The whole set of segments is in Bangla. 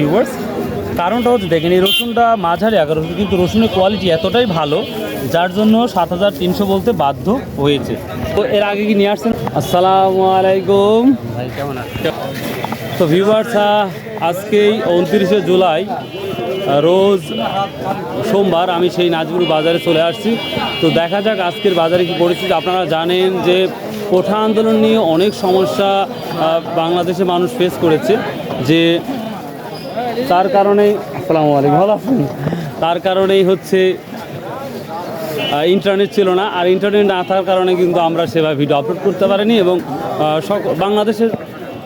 ভিউয়ার্স, কারণটা হচ্ছে দেখেন এই রসুনটা মাঝারি আকার রসুন, কিন্তু রসুনের কোয়ালিটি এতটাই ভালো যার জন্য 7300 বলতে বাধ্য হয়েছে। তো এর আগে কি নিয়ে আসছেন? আসসালামু আলাইকুম ভাই, কেমন আছেন? তো ভিউয়ার্স, আজকেই 29শে জুলাই রোজ সোমবার আমি সেই নাজিরপুর বাজারে চলে আসছি। তো দেখা যাক আজকের বাজারে কী পরিস্থিতি। আপনারা জানেন যে কোঠা আন্দোলন নিয়ে অনেক সমস্যা বাংলাদেশে মানুষ ফেস করেছে, যে তার কারণেই আসসালামু আলাইকুম, ভালো আছেন? তার কারণেই হচ্ছে ইন্টারনেট ছিল না, আর ইন্টারনেট না থাকার কারণে কিন্তু আমরা সেভাবে ভিডিও আপলোড করতে পারিনি, এবং বাংলাদেশের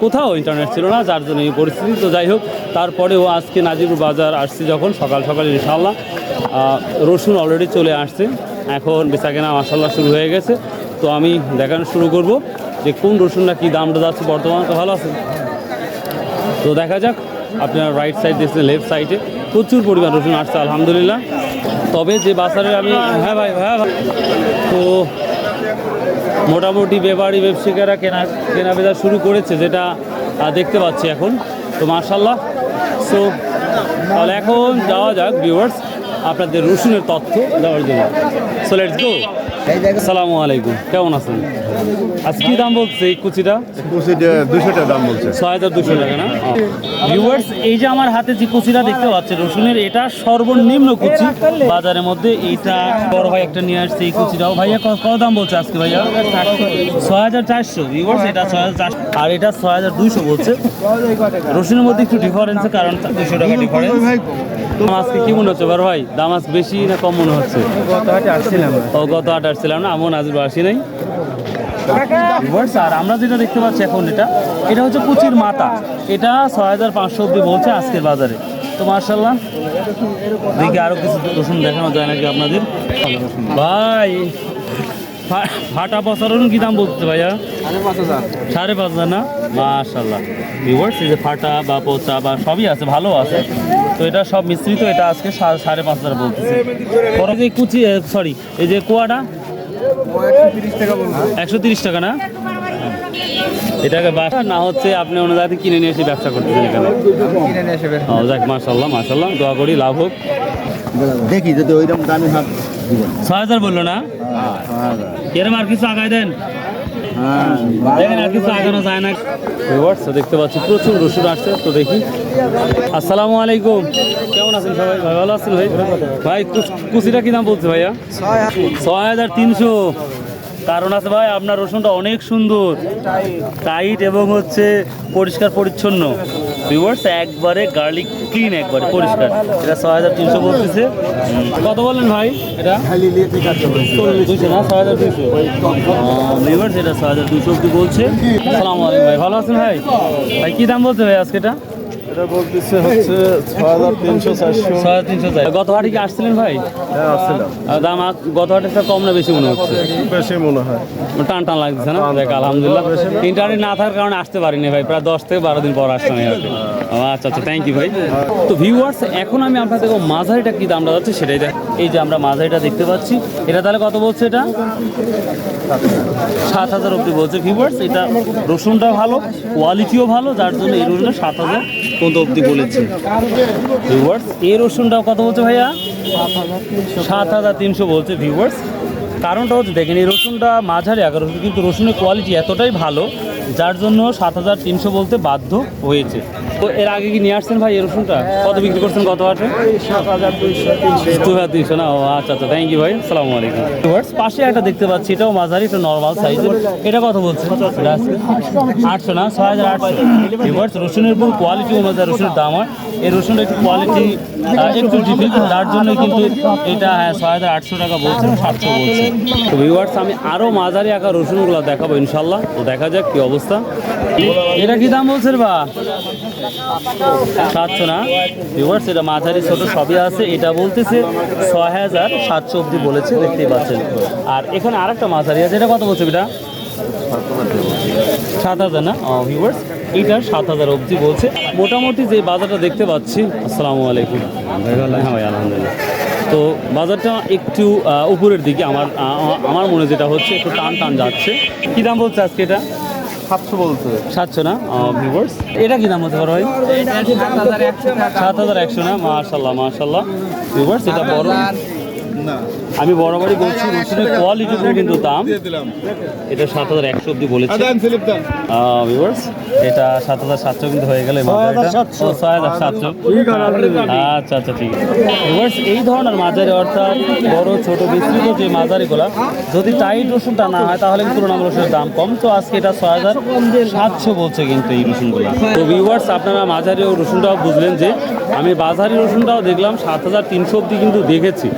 কোথাও ইন্টারনেট ছিল না, যার জন্য এই পরিস্থিতি। তো যাই হোক, তারপরেও আজকে নাজিরপুর বাজার আসছি যখন সকাল সকাল, ইনশাআল্লাহ রসুন অলরেডি চলে আসছে, এখন বেচাকেনা মাশাআল্লাহ শুরু হয়ে গেছে। তো আমি দেখানো শুরু করব যে কোন রসুনটা কী দামটা যাচ্ছে বর্তমানে। তো ভালো আছে, তো দেখা যাক। আপনার রাইট সাইড দেখছেন, লেফট সাইডে প্রচুর পরিমাণ রসুন আসছে আলহামদুলিল্লাহ। তবে যে বাজারে আমি হ্যাঁ ভাই, তো মোটামুটি ব্যাপারী ব্যবসায়ীরা কেনা বেচা শুরু করেছে, যেটা দেখতে পাচ্ছি এখন। তো মাশাআল্লাহ, সো তাহলে এখন যাওয়া যাক ভিউয়ার্স আপনাদের রসুনের তথ্য দেওয়ার জন্য। So let's go. আসসালামু আলাইকুম, কেমন আছেন? আজ কি দাম বলছে এই কুচিটা? 200 টাকা দাম বলছে। 6200 টাকা না? ভিউয়ার্স, এই যে আমার হাতে যে কুচিটা দেখতে পাচ্ছেন রসুনের, এটা সর্বনিম্ন কুচি বাজারের মধ্যে। এইটা বড় ভাই একটা নিয়ে আসছে, এই কুচিটাও। ভাইয়া কত দাম বলছে আজকে ভাইয়া? 6400। ভিউয়ার্স, এটা 6400 আর এটা 6200 বলছে। রসুনের মধ্যে একটু ডিফারেন্স, কারণ 200 টাকা ডিফারেন্স। আজকে কি মনে হচ্ছে বড় ভাই, দাম আজকে বেশি না কম মনে হচ্ছে? গত হাটে আসছিলাম। ও, গত হাটে আসছিলাম না, এমন আজ আসি নাই। আর আমরা যেটা দেখতে পাচ্ছি এখন, এটা হচ্ছে কুচির মাথা, এটা 6500 অব্দি বলছে আজকের বাজারে। তো মার্শাল্লাহ, দেখি আরো কিছু রসুন দেখানো যায় নাকি আপনাদের। ভাই, ফাটা পচা রসুন কি দাম বলছে ভাইয়া? 5,500 না? মার্শাল্লাহ ভিউয়ার্স, এই যে ফাটা বা পচা বা সবই আছে, ভালো আছে। তো এটা সব মিশ্রিত, এটা আজকে 5,500 বলতেছে। পরে যে কুচি, সরি, এই যে কুয়াটা 130 টাকা না? এটাকে বাসা না হচ্ছে আপনি অন্য জায়গাতে কিনে নিয়ে এসে ব্যবসা করতেছেন এখানে? ও যাক, মাশাল্লাহ মাশাল্লাহ, দোয়া করি লাভ হোক। দেখি যদি ওইরকম দামি হাত দিবেন। 6,000 বললো না? এরম আর কিছু আগায় দেন, দেখেন আর কিছু আগানো যায় না। দেখতে পাচ্ছি প্রচুর রসুন আসছে, তো দেখি। আসসালামু আলাইকুম, কেমন আছেন সবাই? ভাই, ভালো আছেন ভাই? ভাই, কুচিটা কি দাম বলছে ভাইয়া? 6300। কারণ আছে ভাই, আপনার রসুনটা অনেক সুন্দর, টাইট এবং হচ্ছে পরিষ্কার পরিচ্ছন্ন। ভিউয়ার্স, একবারে গার্লিক ক্লিন, একবারে পরিষ্কার। এটা 6300 বলতেছে। কত বলেন ভাই এটা? 200 না, 6200। ভিউয়ার্স, এটা 6200 অব্দি বলছে। আসসালামু আলাইকুম ভাই, ভালো আছেন ভাই? ভাই, কি দাম বলছে ভাই আজকে এটা? এটা বলতেছে হচ্ছে 6300 400। 350। গত হাটে কি আসছিলেন ভাই? হ্যাঁ, আসছিলাম। দাম গত হাটে কম না বেশি মনে হচ্ছে? বেশি মনে হয়, টান টান লাগছে না? দেখ আলহামদুলিল্লাহ, ইন্টারনেট না থাকার কারণে আসতে পারিনি ভাই, প্রায় 10 থেকে 12 দিন পর আসলাম এই হাটে। আচ্ছা আচ্ছা, থ্যাংক ইউ ভাই। তো ভিউয়ার্স, এখন আমি আপনাদের মাঝারিটা কি দামটা যাচ্ছে সেটাই দেখ। এই যে আমরা মাঝারিটা দেখতে পাচ্ছি, এটা তাহলে কত বলছে? এটা 7,000 অব্দি বলছে। ভিউয়ার্স, এটা রসুনটা ভালো, কোয়ালিটিও ভালো, যার জন্য এই রসুনটা 7,000 পর্যন্ত অব্দি বলেছে। ভিউয়ার্স, এই রসুনটাও কত বলছে ভাইয়া? 7,300 বলছে। ভিউয়ার্স, কারণটা হচ্ছে দেখেন এই রসুনটা মাঝারি আকার রসুন, কিন্তু রসুনের কোয়ালিটি এতটাই ভালো যার জন্য 7,300 বলতে বাধ্য হয়েছে। তো এর আগে কি নিয়ে আসছেন ভাই এই রসুনটা? কত বিক্রি করছেন গত হাটে? 7,200 না? ও আচ্ছা আচ্ছা, থ্যাংক ইউ ভাই, আসসালামু আলাইকুম। ভিউয়ার্স, পাশে একটা দেখতে পাচ্ছি, এটাও মাঝারি, এটা নর্মাল সাইজের। এটা কত বলছে? 800 না? 6,800। ভিউয়ার্স, রসুনের পুরো কোয়ালিটি অনুযায়ী রসুনের দাম হয়। এই রসুনটা একটু কোয়ালিটি একটু ডিফিকাল্ট, যার জন্য কিন্তু এটা 6,800 টাকা বলছে, 700 বলছে। তো ভিউয়ার্স, আমি আরও মাঝারি আকার রসুনগুলো দেখাবো ইনশাল্লাহ। তো দেখা যাক কি অবস্থা। এটা কি দাম বলছে বা? 700 না? ভিউয়ার্স, এটা মাঝারি ছোট সবই আছে। এটা বলতেছে 6,700 অব্দি বলেছে, দেখতেই পাচ্ছেন। আর এখানে আরেকটা মাঝারি আছে, এটা কত বলছে? এটা 7,000 না? ভিউয়ার্স, এইটার 7,000 অবধি বলছে। মোটামুটি যে বাজারটা দেখতে পাচ্ছি। আসসালামু আলাইকুম। হ্যাঁ ভাই, আলহামদুলিল্লাহ। তো বাজারটা একটু উপরের দিকে, আমার মনে যেটা হচ্ছে একটু টান টান যাচ্ছে। কী দাম বলছে আজকে এটা? 700 বলছে। 700 না ভিউয়ার্স, এটা কি দাম হতে পারে ভাই? 7100 না? মাশাআল্লাহ মাশাআল্লাহ ভিউয়ার্স, এটা বড়, আমি বরাবরই বলছি রসুনের কোয়ালিটির উপরে কিন্তু দাম। এটা 7100 অব্দি বলেছে ভিউয়ার্স, এটা 7700 কিন্তু হয়ে গেলে 6700। আচ্ছা আচ্ছা ঠিক আছে ভিউয়ার্স, এই ধরনের মাঝারি অর্থাৎ বড় ছোট বিস্তৃত যে মাঝারিগুলা যদি টাইট রসুনটা না হয় তাহলে কিন্তু তুলনামূলক রসুনের দাম কম। তো আজকে এটা 6700 বলছে কিন্তু এই রসুনগুলো। তো ভিউয়ার্স, আপনারা মাঝারি ও রসুনটাও বুঝলেন যে আমি বাজারি রসুনটাও দেখলাম 7300 অব্দি কিন্তু দেখেছি।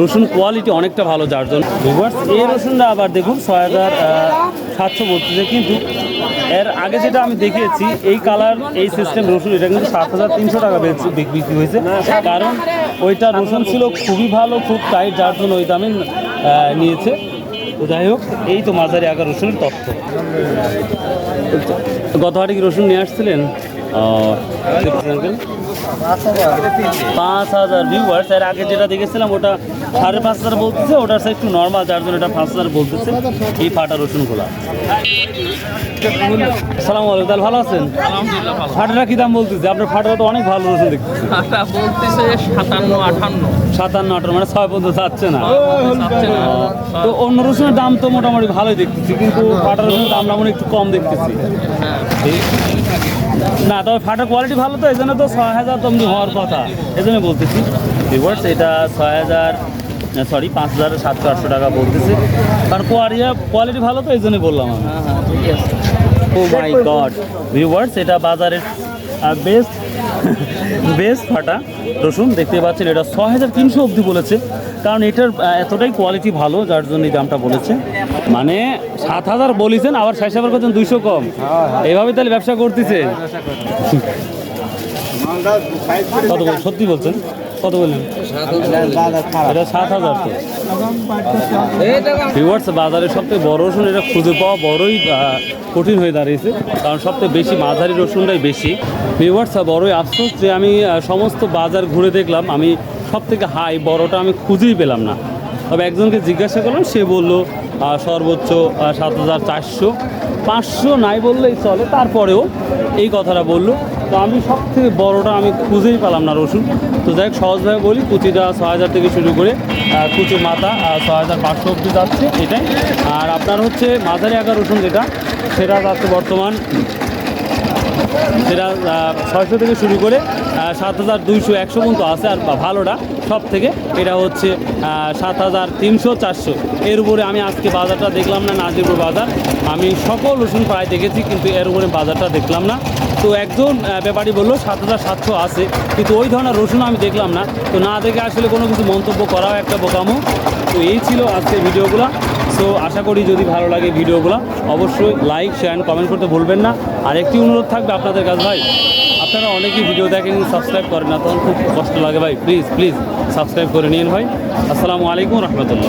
রসুন কোয়ালিটি অনেকটা ভালো, যার জন্য ভিউয়ার্স এই রসুনটা আবার দেখুন 6700 বলতেছে, কিন্তু এর আগে যেটা আমি দেখেছি এই কালার এই সিস্টেম রসুন এটা কিন্তু 7300 টাকা বিক্রি হয়েছে, কারণ ওইটা রসুন ছিল খুবই ভালো, খুব টাইট, যার জন্য ওই দামে নিয়েছে। তো যাই হোক, এই তো মাঝারি আকার রসুনের তথ্য। গত হাটে কি রসুন নিয়ে আসছিলেন? 5000 ভিউয়ার্স, এর আগে যেটা দেখেছিলাম ওটা 5500 বলতেছে, ওটার একটু নর্মাল, যার জন্য এটা 5000 বলতেছে এই ফাটা রসুন খোলা। আসসালামু আলাইকুম, তাহলে ভালো আছেন? ফাটাটা কি দাম বলতেছে? আপনার ফাটাটা তো অনেক ভালো রসুন দেখতেছি। বলতেছে 57-58 মানে 6 পর্যন্ত যাচ্ছে না। তো অন্য রসুনের দাম তো মোটামুটি ভালোই দেখতেছি, কিন্তু ফাটা রসুনের দাম মনে একটু কম দেখতেছি। না, তবে ফাটার কোয়ালিটি ভালো, তো এই জন্য তো 6000 তমনি হওয়ার কথা, এই জন্য বলতেছি ভিউয়ার্স। এটা 5700 টাকা বলতেছে, কারণ কোয়ালিটি ভালো, তো এই জন্যই বললাম আমি। ও মাই গড ভিউয়ার্স, এটা বাজারের বেস্ট ফাটা রসুন দেখতে পাচ্ছেন। এটা 6300 অবধি বলেছে, কারণ এটার এতটাই কোয়ালিটি ভালো, যার জন্য এই দামটা বলেছে। মানে 7000 বলেছেন, আবার 60 করছেন 200 কম, এইভাবে তাহলে ব্যবসা করতেছে। কত বল, সত্যি বলছেন? কত বললেন? এটা 7000। তো ভিউয়ার্স, বাজারের সবথেকে বড় রসুন এটা খুঁজে পাওয়া বড়ই কঠিন হয়ে দাঁড়িয়েছে, কারণ সবথেকে বেশি মাঝারি রসুনটাই বেশি। ভিউয়ার্স, বড়ই আফসোস যে আমি সমস্ত বাজার ঘুরে দেখলাম, আমি সব থেকে হাই বড়টা আমি খুঁজেই পেলাম না। তবে একজনকে জিজ্ঞাসা করলাম, সে বললো সর্বোচ্চ 7400, 500 নাই বললেই চলে, তারপরেও এই কথাটা বললো। তো আমি সব থেকে বড়োটা আমি খুঁজেই পেলাম না রসুন। তো যাই হোক, সহজভাবে বলি, কুচিটা 6000 থেকে শুরু করে কুচির মাথা 6500 অবধি যাচ্ছে এটাই। আর আপনার হচ্ছে মাঝারি আকার রসুন যেটা, সেটা যাচ্ছে বর্তমান, সেটা 600 থেকে শুরু করে 7200, 100 পর্যন্ত আছে। আর ভালোটা সব থেকে এটা হচ্ছে 7300, 400 এর উপরে। আমি আজকে বাজারটা দেখলাম না, নাজিরপুর বাজার, আমি সকল রসুন প্রায় দেখেছি, কিন্তু এর উপরে বাজারটা দেখলাম না। তো একজন ব্যাপারী বললো 7700 আছে, কিন্তু ওই ধরনের রসুন আমি দেখলাম না। তো না দেখে আসলে কোনো কিছু মন্তব্য করাও একটা বোকামো। তো এই ছিল আজকের ভিডিওগুলো। সো আশা করি যদি ভালো লাগে ভিডিওগুলো, অবশ্যই লাইক, শেয়ার, কমেন্ট করতে ভুলবেন না। আর একটি অনুরোধ থাকবে আপনাদের কাছে, ভাই আপনারা অনেকেই ভিডিও দেখেন, সাবস্ক্রাইব করেন না, তখন খুব কষ্ট লাগে ভাই, প্লিজ সাবস্ক্রাইব করে নিন ভাই। আসসালামু আলাইকুম রহমতুল্লাহ।